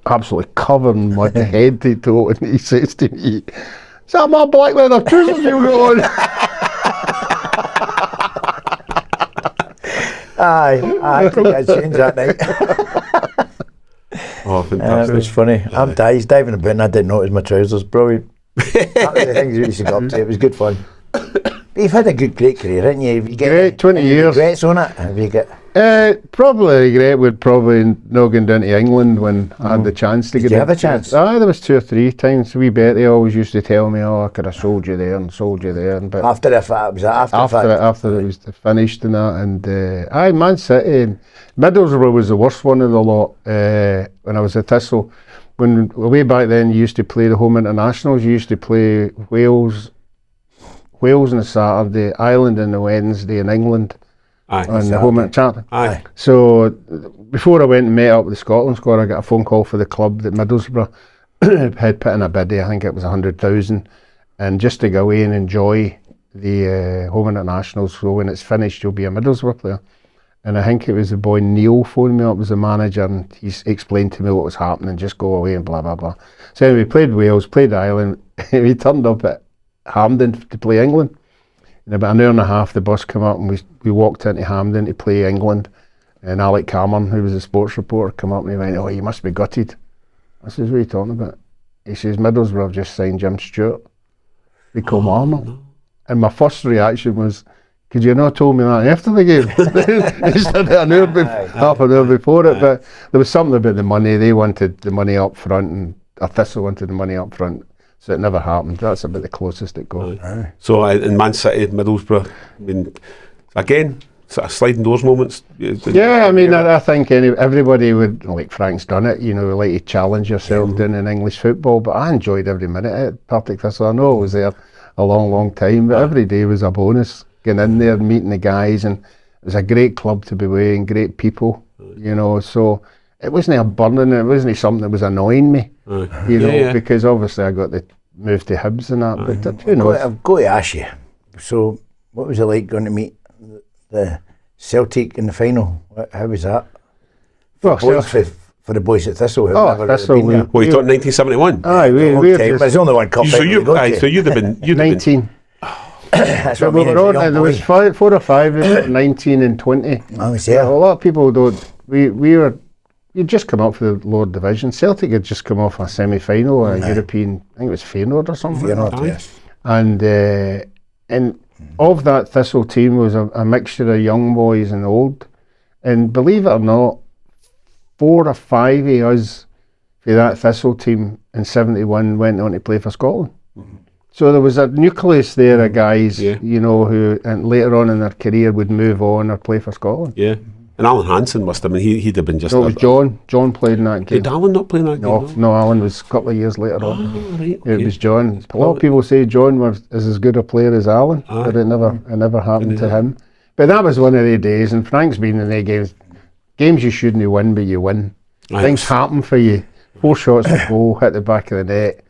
absolutely covered in mud, head to toe, and he says to me, is that my black leather trousers you got on?
I think I changed that night.
Oh, fantastic.
It was funny. He's diving about and I didn't notice my trousers. Brilliant. That was the things you used to go up to. It was good fun. You've had a great career, haven't you? Have you
great, 20 years.
Regrets on it? Have you got?
Probably regret would probably not going down to England when I had the chance to get.
Did you have a chance?
There was 2 or 3 times. Wee Betty always used to tell me, "Oh, I could have sold you there and sold you there." But
after the fact, was that
after it was finished and that, and Man City, Middlesbrough was the worst one of the lot when I was at Thistle. When way back then, you used to play the home internationals. You used to play Wales on the Saturday, Ireland on the Wednesday, and England. On the home charter. So before I went and met up with the Scotland squad, I got a phone call for the club that Middlesbrough had put in a bid. I think it was 100,000, and just to go away and enjoy the home internationals. So when it's finished, you'll be a Middlesbrough player. And I think it was the boy Neil phoned me up as the manager, and he explained to me what was happening. Just go away and blah blah blah. So anyway, we played Wales, played Ireland. We turned up at Hampden to play England. In about an hour and a half, the bus came up and we walked into Hampden to play England. And Alec Cameron, who was a sports reporter, came up and he went, "Oh, you must be gutted." I says, "What are you talking about?" He says, "Middlesbrough have just signed Jim Stewart. They come Arnold." And my first reaction was, "Could you not told me that after the game?" Instead of half an hour before it. But there was something about the money. They wanted the money up front, and Thistle wanted the money up front. So it never happened. That's about the closest it goes.
So in Man City, Middlesbrough, I mean, again, sort of sliding doors moments.
Yeah, I mean, I think everybody would, like Frank's done it, you know, like to challenge yourself doing in English football, but I enjoyed every minute at Partick Thistle. I know I was there a long time, but every day was a bonus, getting in there, meeting the guys, and it was a great club to be with, and great people, you know, so it wasn't a burden, it wasn't something that was annoying me, you know, because obviously I got the move to Hibs and that, but who knows.
I've got to ask you, so what was it like going to meet the Celtic in the final? How was that?
Well,
for the boys at Thistle.
Thistle.
Well, you talking 1971?
Aye,
there's only one cup.
So you'd have been
19.
That's what
we were on. There was 4 or 5, 19 and 20. A lot of people don't. You'd just come up for the lower division. Celtic had just come off a semi-final, a European, I think it was Feyenoord or something.
Feyenoord, yes.
And of that Thistle team was a mixture of young boys and old. And believe it or not, 4 or 5 of us for that Thistle team in 71 went on to play for Scotland. So there was a nucleus there of guys, you know, who and later on in their career would move on or play for Scotland.
Yeah. And Alan Hansen must have been, he'd have been just...
No, it was John. John played in that game.
Did Alan not play in that game?
No, Alan was a couple of years later on.
Right,
It was John. A lot of people say John is as good a player as Alan, but it never happened to him. But that was one of the days, and Frank's been in the games you shouldn't win, but you win. Things happen for you. 4 shots to goal, hit the back of the net,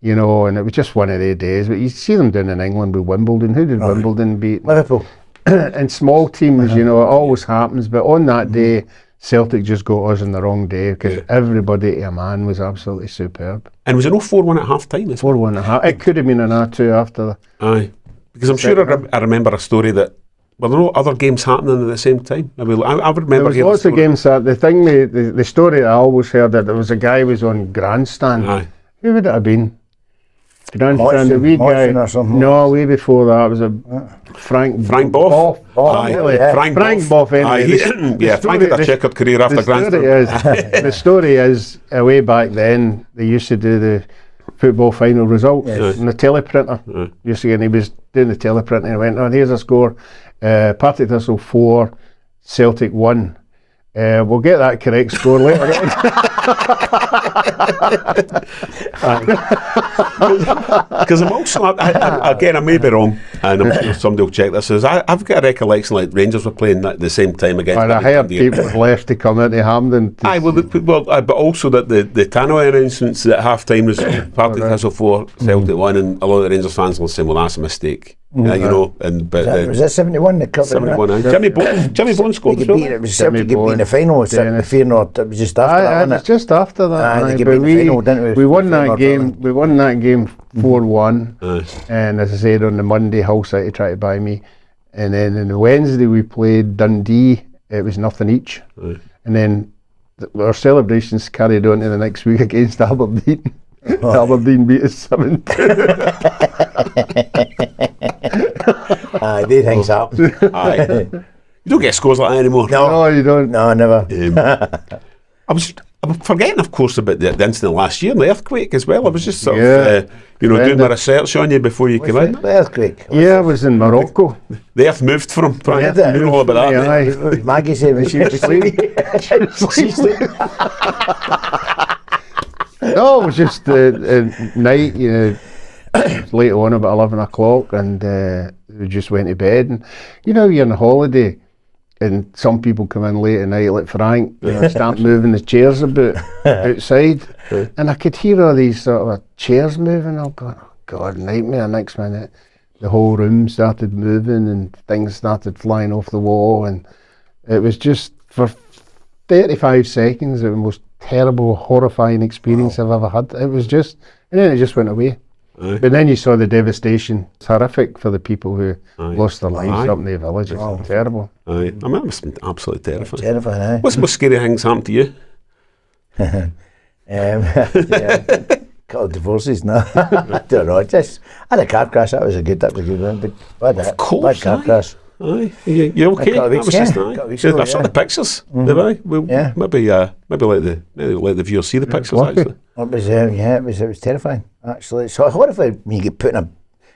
you know, and it was just one of the days. But you see them down in England with Wimbledon. Who did Wimbledon beat?
Liverpool.
And small teams, you know, it always happens. But on that day, Celtic just got us on the wrong day because everybody to a man was absolutely superb.
And was it 4-1 at half time?
4-1 at half. It could have been an 2 after.
Aye. Because I'm sure I remember a story that, well, there were no other games happening at the same time. I remember
there was lots of games. The story I always heard that there was a guy who was on grandstand.
Aye.
Who would it have been? Grandstand, the wee guy.
Or something.
No, way before that. It was a Frank
Boff.
Aye.
Really?
Frank Boff. Anyway.
Frank had a checkered career after grandstand.
The story is, way back then, they used to do the football final results on the teleprinter. Used to, and he was doing the teleprinter and he went, oh, here's a score. Partick Thistle 4, Celtic 1. We'll get that correct score later on.
Because I'm also, again, I may be wrong, and I'm sure somebody will check this. I've got a recollection like Rangers were playing at the same time against.
And I heard people left to come into Hampden.
But also that the Tannoy announcements at half time was Partick Thistle 4, Celtic 1, and a lot of the Rangers fans will say, well, that's a mistake. You know, and but
was that 71? The cup
71. Jimmy Bone scored.
It was Celtic beat in the final. It was just after that.
It was just after that.
But
we won that game. We won that game 4-1. And as I said, on the Monday, Hull City tried to buy me, and then on the Wednesday we played Dundee. It was nothing each, and then our celebrations carried on to the next week against Aberdeen. Aberdeen beat us 7-2.
These things happen.
You don't get scores like that anymore.
No, you don't.
No, never.
I'm forgetting, of course, about the incident last year, the earthquake as well. I was just sort of, doing my research on you before you came in.
The earthquake?
Yeah, I was in Morocco.
The earth moved from. You know all about that.
Maggie said when she was asleep.
No, it was just night, late on, about 11 o'clock, and we just went to bed. And you're on a holiday, and some people come in late at night, like Frank, start moving the chairs about outside, and I could hear all these sort of chairs moving. I'm going, oh God, nightmare. Next minute, the whole room started moving, and things started flying off the wall, and it was just for 35 seconds the most terrible, horrifying experience I've ever had. It was just, and then it just went away. But then you saw the devastation. It's horrific for the people who lost their lives up in the village. It's terrible.
I mean, it must have been absolutely terrifying.
Terrifying, aye.
What's the most scary things happened to you?
Couple of divorces, no. I don't know. Just had a car crash. That was a good one. But bad car crash.
Aye, you're okay.
That was
just I saw the pictures. Did I? Well, maybe let the viewers see the pictures. Actually,
it was terrifying. Actually, it's horrifying when you get put in a.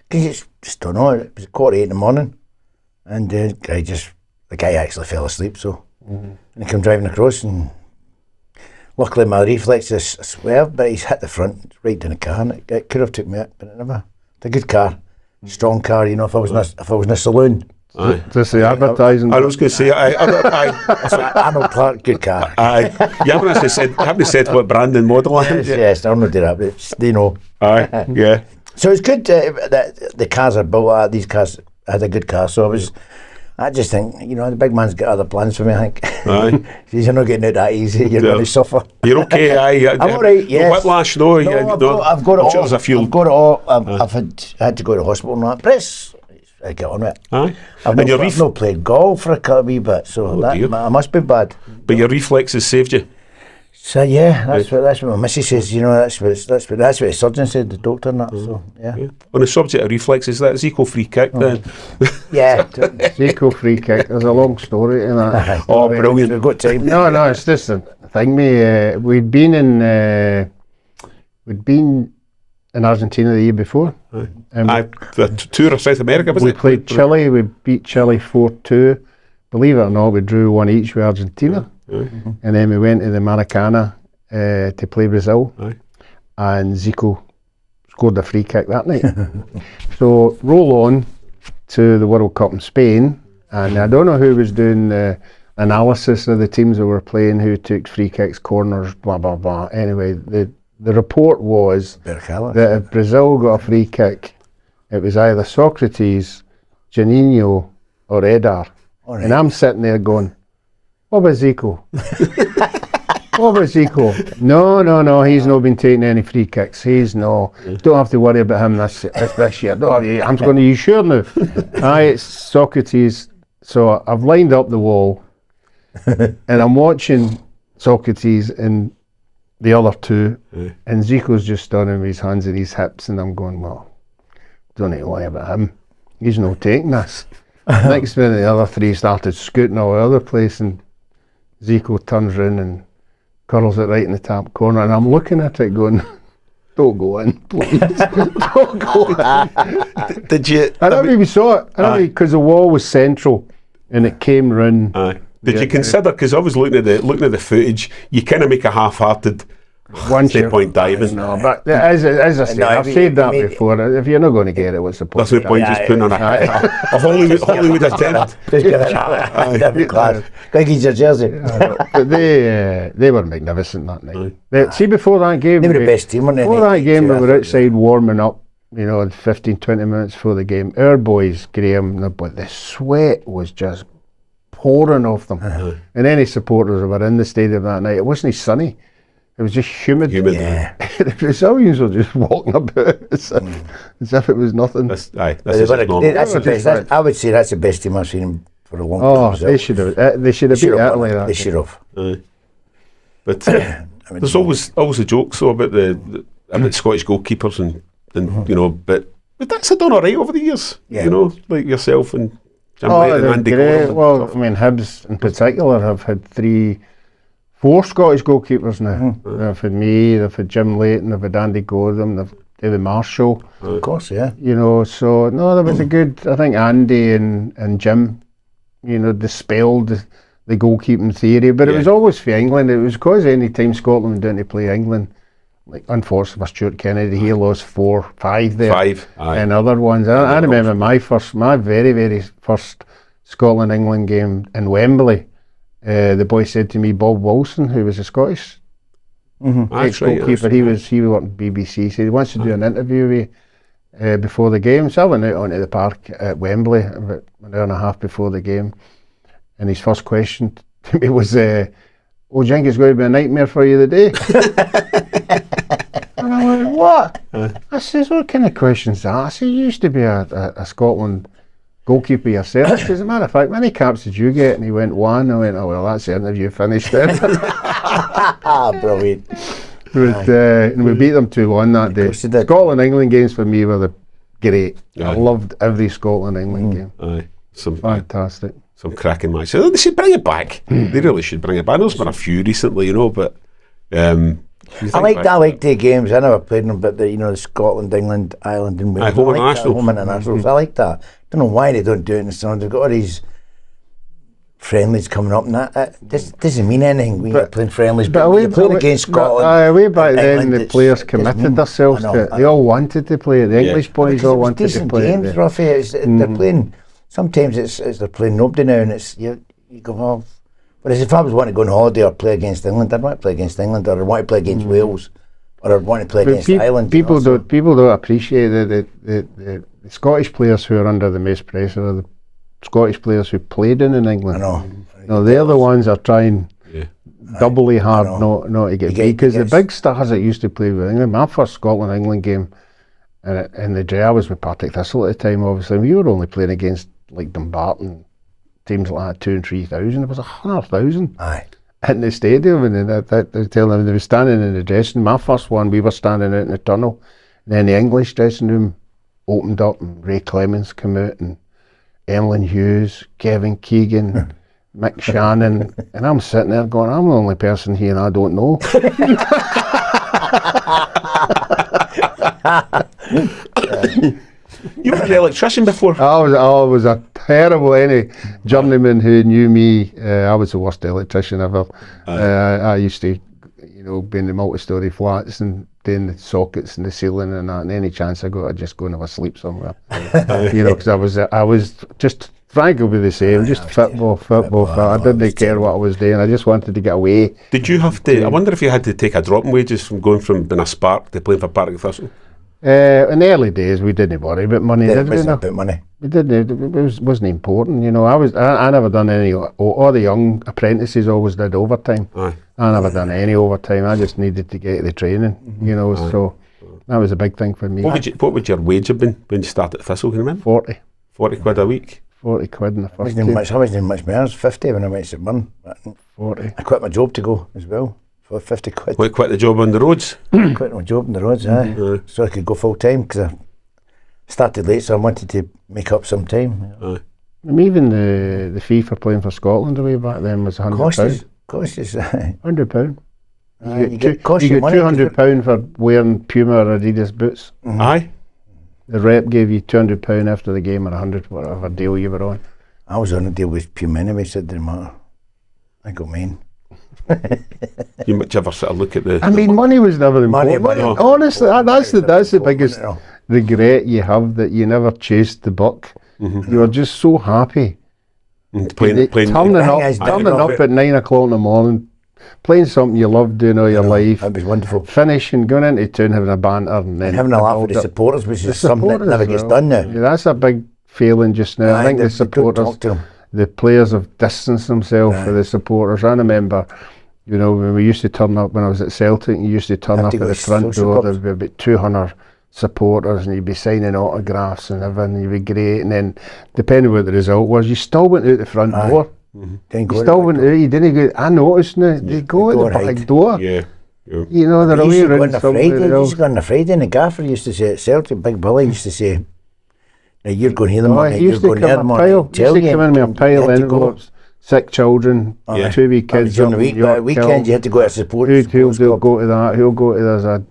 Because you just don't know. It was 7:45 in the morning, and the guy actually fell asleep. So, and he came driving across, and luckily my reflexes swerved, but he's hit the front right in the car, and it could have took me out, but it never. It's a good car, strong car. If I was in a saloon.
Just the advertising.
I was going to say,
Arnold Clark, good car.
You haven't said what brand and model it is.
Yes, I don't do that, but they know.
Yeah.
So it's good that the cars are built. These cars had a good car, so I just think, the big man's got other plans for me, I think. You're not getting out that easy, you're going to suffer.
You're okay,
I'm all right, yes.
Whiplash, though.
I've got it all.
There's a few.
I've got it all. I've had to go to hospital and that, but I get on with it. I've not played golf for a wee bit, so I must be bad.
But your reflexes saved you?
So yeah, that's what my missus says. You know, that's what the surgeon said, the doctor and that. So yeah.
On the subject of reflexes, that Zico free kick then.
Yeah.
Zico free kick. There's a long story to that.
Oh, brilliant!
We've got time.
No, it's just a thing. We'd been in Argentina the year before.
The tour of South America, was
we
it?
played Chile. We beat Chile 4-2. Believe it or not, we drew 1 each with Argentina. And then we went to the Maracana to play Brazil. And Zico scored a free kick that night. So roll on to the World Cup in Spain, and I don't know who was doing the analysis of the teams that were playing, who took free kicks, corners, blah blah blah. Anyway, the report was that if Brazil got a free kick, it was either Socrates, Juninho or Edar. Right. And I'm sitting there going, what about Zico? What about Zico? No, he's not been taking any free kicks. Don't have to worry about him this year. I'm going to, you sure now? It's Socrates. So I've lined up the wall and I'm watching Socrates and the other two, and Zico's just standing with his hands in his hips, and I'm going, well, don't need to worry about him. He's not taking this. Next minute, the other three started scooting all the other place, and Zico turns round and curls it right in the top corner, and I'm looking at it going, don't go in, please. Don't go in.
Did you?
I don't even saw it. Because the wall was central, and it came round.
Did you consider? Because I was looking at the footage. You kind of make a half-hearted. Point diving.
No, but as I said, I've said that before. If you're not going to get it, what's the point?
That's the point. Just putting on a Hollywood attempt.
Just get it. Different class. Go get your jersey.
But they were magnificent that night. See, before that game,
they were the best team, weren't they?
Before that game, we were outside warming up. 15-20 minutes before the game. Our boys, Graham, but the sweat was just pouring off them. And any supporters that were in the stadium that night, it wasn't sunny. It was just humid.
Yeah.
The Brazilians were just walking about as if it was nothing.
That's the
best. I would say that's the best team I've seen for a long time.
They should have. They should have beat Italy.
They should have.
But there's always a joke about about Scottish goalkeepers and but that's done all right over the years.
Yeah.
Like yourself and Jim White and Andy Gordon.
Well, I mean, Hibs in particular have had 4 Scottish goalkeepers now. They've had me, they've had Jim Leighton, they've had Andy Gordon, they've David Marshall.
Of course, yeah.
So no, there was a good. I think Andy and Jim, dispelled the goalkeeping theory, but it was always for England. It was because any time Scotland went down to play England, like unfortunately for Stuart Kennedy, he lost 4-5 there.
5,
and other ones. I remember my very, very first Scotland-England game in Wembley. The boy said to me, Bob Wilson, who was a Scottish ex-goalkeeper, he worked in BBC, said he wants to do an interview with me before the game. So I went out onto the park at Wembley about an hour and a half before the game, and his first question to me was, do you think it's going to be a nightmare for you today? And I went, what? I says, what kind of questions is that? I said, you used to be a Scotland goalkeeper yourself. As a matter of fact, how many caps did you get? And he went 1. I went, oh well, that's the interview finished then.
Brilliant.
And we beat them 2-1 that day. Scotland-England games for me were great. I loved every Scotland-England game. Fantastic.
Some cracking matches. They should bring it back. They really should bring it back. There's been a few recently, but
I like the games. I never played them, but the Scotland, England, Ireland, and Wales.
Home internationals.
Home internationals. I like that. I don't know why they don't do it in the summer. They've got all these friendlies coming up, and that doesn't mean anything when you're playing friendlies. But you're playing against Scotland.
Way back then, the players committed themselves to it. They all wanted to play it. The English boys all wanted to play
games,
it.
Ruffy. They're playing. Sometimes it's they're playing nobody now, and it's you go well. Whereas if I was wanting to go on holiday or play against England, I'd want to play against England, or I'd want to play against Wales, or I'd want to play against Ireland.
People don't appreciate the Scottish players who are under the most pressure are the Scottish players who played in England.
I know.
No, they're the ones that are trying doubly hard not to get beat, because the big stars that used to play with England. My first Scotland-England game in the day, I was with Partick Thistle at the time, obviously. We were only playing against like Dumbarton, teams like that, 2,000 and 3,000. There was 100,000.
Aye.
in the stadium, and they tell them they were standing in the dressing room. My first one, we were standing out in the tunnel, and then the English dressing room opened up, and Ray Clemens came out, and Emlyn Hughes, Kevin Keegan, Mick Shannon, and I'm sitting there going, I'm the only person here and I don't know.
You were an electrician before.
I was a terrible, any journeyman who knew me, I was the worst electrician ever. I used to, be in the multi-storey flats and doing the sockets and the ceiling and that, and any chance I got, I'd just go and have a sleep somewhere. Because I was just, Frank will be the same, just football. I didn't care what I was doing, I just wanted to get away.
Did you have to, I wonder if you had to take a drop in wages from going from being a spark to playing for Partick Thistle?
In the early days, we didn't worry about money, did we?
About money.
We didn't. It wasn't important, I never done any. All the young apprentices always did overtime.
Aye.
I never done any overtime. I just needed to get the training, So that was a big thing for me.
What would your wage have been when you started at Thistle? Can you remember?
40.
40 quid a week.
40 quid in the first
I
team.
wasn't much more. I was 50 when I went to St Mirren.
40.
I quit my job to go as well. For 50 quid.
Quit the job on the roads.
Quit my job on the roads, so I could go full time, because I started late, so I wanted to make up some time.
And even the fee for playing for Scotland away back then was £100.
Cost us.
£100.
You get money,
£200 for wearing Puma or Adidas boots.
Mm-hmm.
Aye.
The rep gave you £200 after the game, or 100, whatever deal you were on.
I was on a deal with Puma anyway, so it didn't matter. I got mine.
You much ever sort of look at the...
I mean, money was never important.
Money.
Honestly, that's the biggest regret you have, that you never chased the buck. You were just so happy.
Playing
turning up at 9 o'clock in the morning, playing something you loved doing all your life.
That was wonderful.
Finishing, going into town, having a banter, and then
having a laugh with the supporters, which is something that never gets done now.
Yeah, that's a big failing just now. I think the supporters, the players have distanced themselves for the supporters. I remember, when we used to turn up, when I was at Celtic, you used to turn up at the front door, there'd be about 200 supporters, and you'd be signing autographs and everything, and you'd be great, and then, depending what the result was, you still went out the front door. You still went out, you didn't go, I noticed now, they go out the back door.
Yeah.
They're away around somewhere else.
You used to go on a Friday, and the gaffer used to say at Celtic, Big Billy used to say, now you're going here the morning, you're going here the morning.
He used to come in with a pile of envelopes, sick children, 2 wee kids.
On the week, but weekend you had to go to support.
Who'll go to that, who'll go to, there's a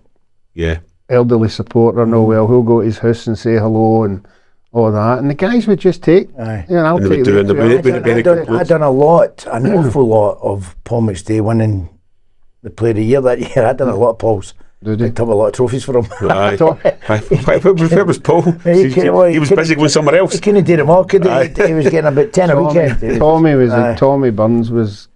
elderly supporter, who'll go to his house and say hello and all that, and the guys would just take, I'll take it.
I done an awful lot of Paul McStay winning the Player of the Year that year. I done a lot of Pauls. Picked up a lot of trophies for him.
Aye. Where was Paul? He was busy going somewhere else.
He couldn't do them all, could he? He was getting about 10 a weekend.
Tommy Burns was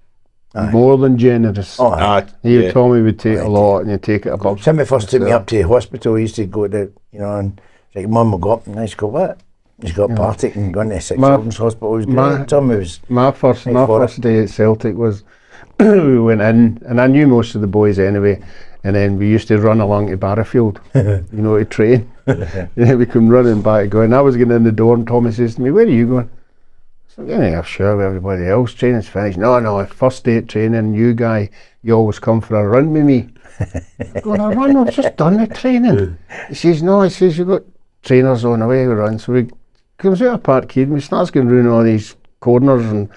more than generous. Tommy would take a lot, and you'd take it above.
Somebody first took me up to the hospital. He used to go to, and it's like, Mum will go up, and I used to go, what? He's got Partick and gone to Six Children's Hospital. It was great. Tommy was...
My first day at Celtic was, we went in, and I knew most of the boys anyway, and then we used to run along to Barrowfield, to train. We come running back going. I was getting in the door, and Tommy says to me, where are you going? I said, I'm sure with everybody else, training's finished. No, first day at training, you guy, you always come for a run with me. I'm going, a run? I've just done the training. He says, no, you've got trainers on the way we run. So we comes out of Partick, we starts going round all these corners and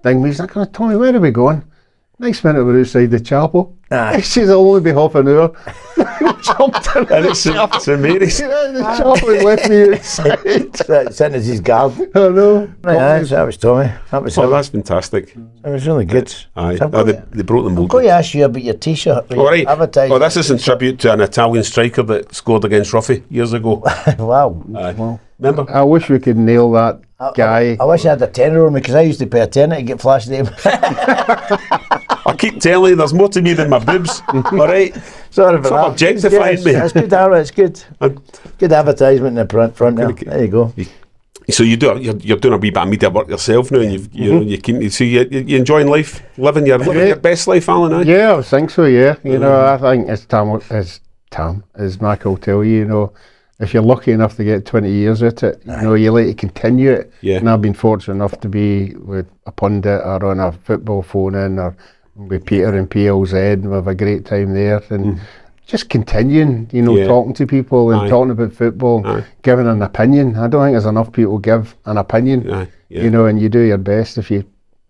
things. He's like, Tommy, where are we going? Next minute we're outside the chapel. He says, I'll only be half an hour. Jumped in
and it's St Mary's.
The chapel left me outside.
Sitting as his guard.
I know.
That was Tommy.
That's fantastic.
It was really good.
Aye. They broke the mold.
I'm going to ask you about your t-shirt.
This is in tribute to an Italian striker that scored against Ruffy years ago.
Wow.
Well,
remember?
I wish we could nail that guy.
I wish I had a tenner on me, because I used to pay a tenner to get flash name.
I keep telling you, there's more to me than my boobs. Alright?
Sorry for
Stop objectifying me.
That's good, it's good. Good advertisement in the front now. There you go.
So you're doing a wee bit of media work yourself now, and you enjoying life, living your best life, Alan?
Yeah, I think so. Yeah, I think as Mac will tell you, if you're lucky enough to get 20 years at it, you like to continue it.
Yeah.
And I've been fortunate enough to be with a pundit or on a football phone-in or with Peter and PLZ, and we have a great time there, and just continuing, talking to people and talking about football, giving an opinion. I don't think there's enough people give an opinion, and you do your best. If you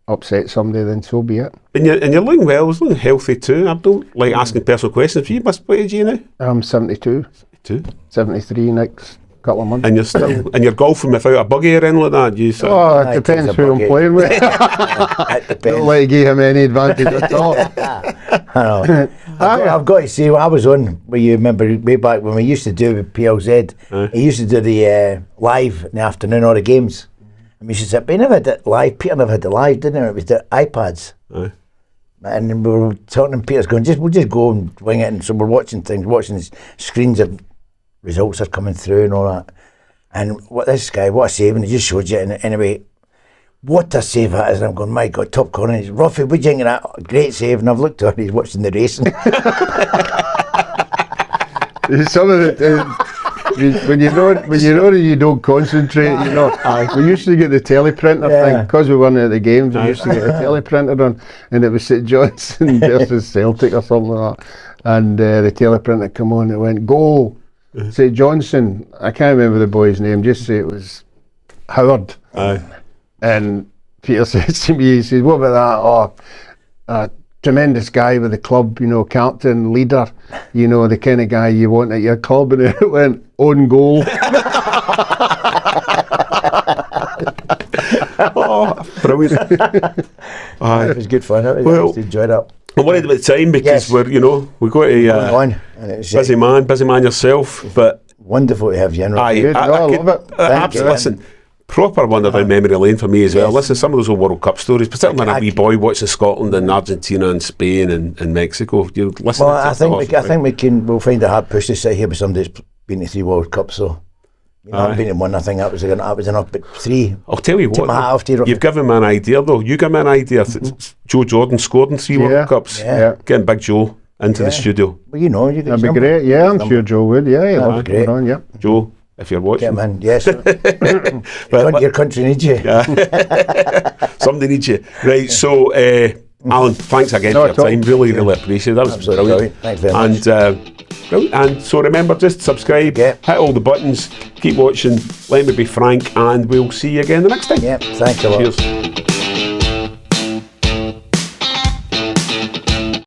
upset somebody, then so be it.
And you're looking well, you're looking healthy too. I don't like asking personal questions. You must, what age are you now?
I'm 72. 73 next couple of months.
And you're still, and you're golfing without a buggy or anything like that?
It depends who I'm playing with. Don't let you give him any advantage at all.
I know. I've got to say, I was on, where you remember way back when we used to do with PLZ, he used to do the live in the afternoon, all the games. And we used to say, but he never had it live. Peter never had it live, didn't he? It was the iPads. And we were talking, and Peter's going, we'll just go and wing it. And so we're watching things, watching the screens of results are coming through and all that. And what a save, and he just showed you. And anyway, what a save that is. And I'm going, my God, top corner. And he's, Ruffy, what do you think of that? Great save. And I've looked at him, he's watching the racing.
Some of it, when you know that you don't concentrate, we used to get the teleprinter thing, because we weren't at the games, we used to get a teleprinter on, and it was St Johnstone versus Celtic or something like that. And the teleprompter come on, it went, goal, St Johnstone. I can't remember the boy's name, just say it was Howard. And Peter says to me, he says, what about that? Tremendous guy with the club, captain, leader, the kind of guy you want at your club. And it went, own goal.
Brilliant.
It was good fun. I enjoyed it.
I'm worried about the time because we're, we've got a busy man yourself, but
wonderful to have you in.
I love it. Absolutely. Listen, proper wander down memory lane for me as well. Listen, some of those old World Cup stories, particularly when a wee boy watching Scotland and Argentina and Spain and Mexico. You listen.
Well, I think we'll find a hard push to sit here with somebody that's been to 3 World Cups. So. I've been in one. I think that was enough, but 3.
I'll tell you what, you've given me an idea though. You give me an idea. Joe Jordan scored in 3 World Cups. Getting Big Joe into the studio.
Well, you
that'd be great. Yeah, I'm sure Joe would. Yeah, he'd love to
great.
On. Yeah,
Joe, if you're watching,
get him in. Yes, your country needs you.
Somebody needs you. Right. So, Alan, thanks again for your time. Really appreciate it. That was brilliant.
Thanks very much.
And so remember, just subscribe, hit all the buttons, keep watching, let me be frank, and we'll see you again the next time.
Thanks a lot.
Cheers.